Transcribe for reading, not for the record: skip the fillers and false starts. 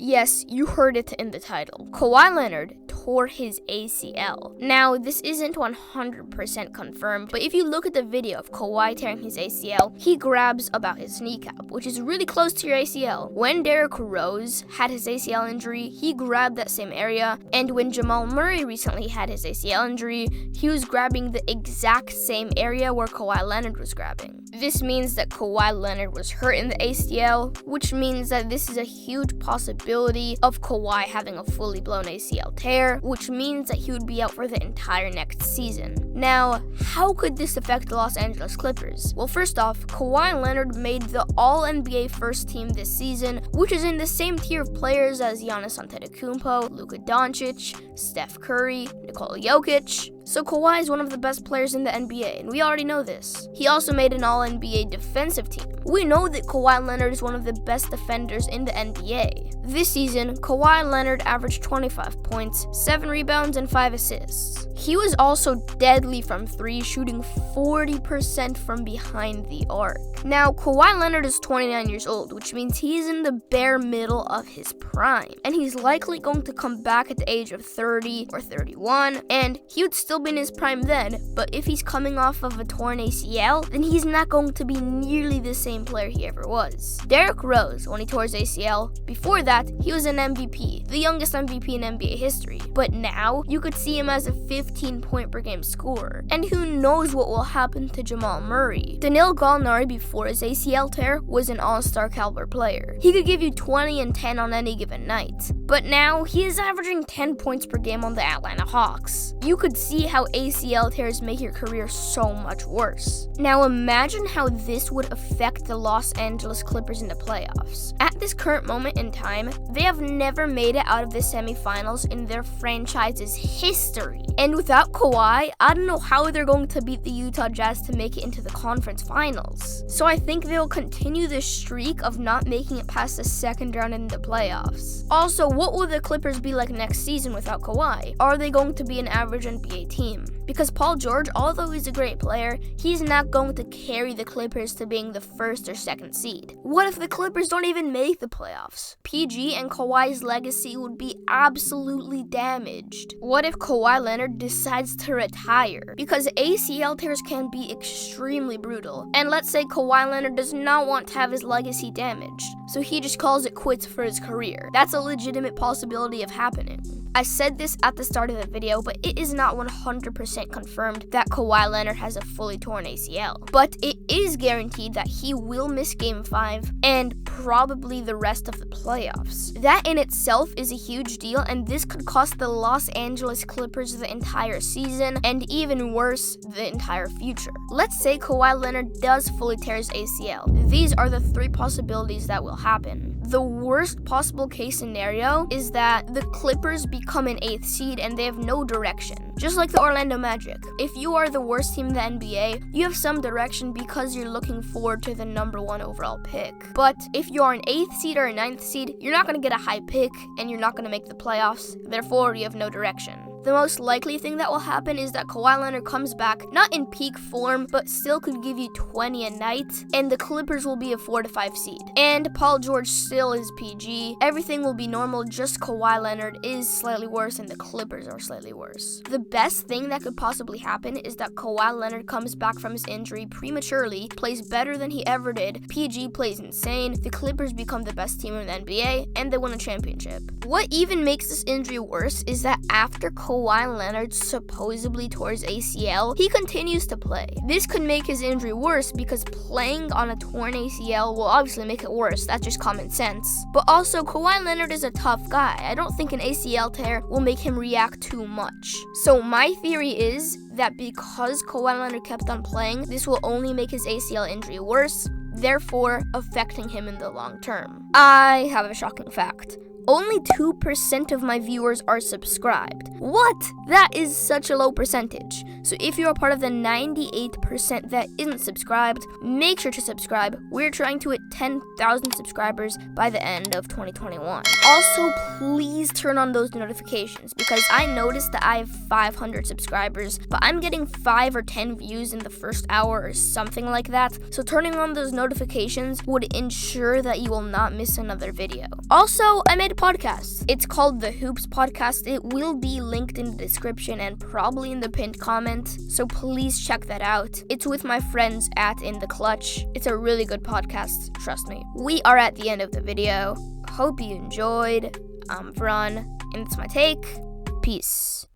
Yes, you heard it in the title. Kawhi Leonard tore his ACL. Now, this isn't 100% confirmed, but if you look at the video of Kawhi tearing his ACL, he grabs about his kneecap, which is really close to your ACL. When Derrick Rose had his ACL injury, he grabbed that same area, and when Jamal Murray recently had his ACL injury, he was grabbing the exact same area where Kawhi Leonard was grabbing. This means that Kawhi Leonard was hurt in the ACL, which means that this is a huge possibility of Kawhi having a fully blown ACL tear, which means that he would be out for the entire next season. Now, how could this affect the Los Angeles Clippers? Well, first off, Kawhi Leonard made the All-NBA first team this season, which is in the same tier of players as Giannis Antetokounmpo, Luka Doncic, Steph Curry, Nikola Jokic. So Kawhi is one of the best players in the NBA, and we already know this. He also made an All-NBA defensive team. We know that Kawhi Leonard is one of the best defenders in the NBA. This season, Kawhi Leonard averaged 25 points, 7 rebounds, and 5 assists. He was also deadly from 3, shooting 40% from behind the arc. Now, Kawhi Leonard is 29 years old, which means he's in the bare middle of his prime, and he's likely going to come back at the age of 30 or 31, and he would still be in his prime then, but if he's coming off of a torn ACL, then he's not going to be nearly the same player he ever was. Derrick Rose, when he tore his ACL, before that, he was an MVP, the youngest MVP in NBA history, but now you could see him as a 15-point per game scorer, and who knows what will happen to Jamal Murray. Danilo Gallinari before his ACL tear was an all-star caliber player. He could give you 20 and 10 on any given night, but now he is averaging 10 points per game on the Atlanta Hawks. You could see how ACL tears make your career so much worse. Now imagine how this would affect the Los Angeles Clippers in the playoffs. At this current moment in time, they have never made it out of the semifinals in their franchise's history. And without Kawhi, I don't know how they're going to beat the Utah Jazz to make it into the conference finals. So I think they'll continue this streak of not making it past the second round in the playoffs. Also, what will the Clippers be like next season without Kawhi? Are they going to be an average NBA team? Because Paul George, although he's a great player, he's not going to carry the Clippers to being the first or second seed. What if the Clippers don't even make the playoffs? PG and Kawhi's legacy would be absolutely damaged. What if Kawhi Leonard decides to retire? Because ACL tears can be extremely brutal. And let's say Kawhi Leonard does not want to have his legacy damaged, so he just calls it quits for his career. That's a legitimate possibility of happening. I said this at the start of the video, but it is not 100% confirmed that Kawhi Leonard has a fully torn ACL. But it is guaranteed that he will miss Game 5 and probably the rest of the playoffs. That in itself is a huge deal, and this could cost the Los Angeles Clippers the entire season, and even worse, the entire future. Let's say Kawhi Leonard does fully tear his ACL. These are the 3 possibilities that will happen. The worst possible case scenario is that the Clippers become an 8th seed and they have no direction. Just like the Orlando Magic. If you are the worst team in the NBA, you have some direction because you're looking forward to the number 1 overall pick. But if you are an 8th seed or a 9th seed, you're not going to get a high pick and you're not going to make the playoffs. Therefore, you have no direction. The most likely thing that will happen is that Kawhi Leonard comes back, not in peak form, but still could give you 20 a night, and the Clippers will be a 4 to 5 seed. And Paul George still is PG. Everything will be normal, just Kawhi Leonard is slightly worse and the Clippers are slightly worse. The best thing that could possibly happen is that Kawhi Leonard comes back from his injury prematurely, plays better than he ever did, PG plays insane, the Clippers become the best team in the NBA, and they win a championship. What even makes this injury worse is that after Kawhi Leonard supposedly tore his ACL, he continues to play. This could make his injury worse because playing on a torn ACL will obviously make it worse. That's just common sense. But also, Kawhi Leonard is a tough guy. I don't think an ACL tear will make him react too much. So my theory is that because Kawhi Leonard kept on playing, this will only make his ACL injury worse, therefore affecting him in the long term. I have a shocking fact. Only 2% of my viewers are subscribed. What? That is such a low percentage. So if you're a part of the 98% that isn't subscribed, make sure to subscribe. We're trying to hit 10,000 subscribers by the end of 2021. Also, please turn on those notifications because I noticed that I have 500 subscribers, but I'm getting 5 or 10 views in the first hour or something like that. So turning on those notifications would ensure that you will not miss another video. Also, I made a podcast. It's called The Hoops Podcast. It will be linked in the description and probably in the pinned comment. So please check that out. It's with my friends at In The Clutch. It's a really good podcast, trust me. We are at the end of the video. Hope you enjoyed. I'm Vron, and it's my take. Peace.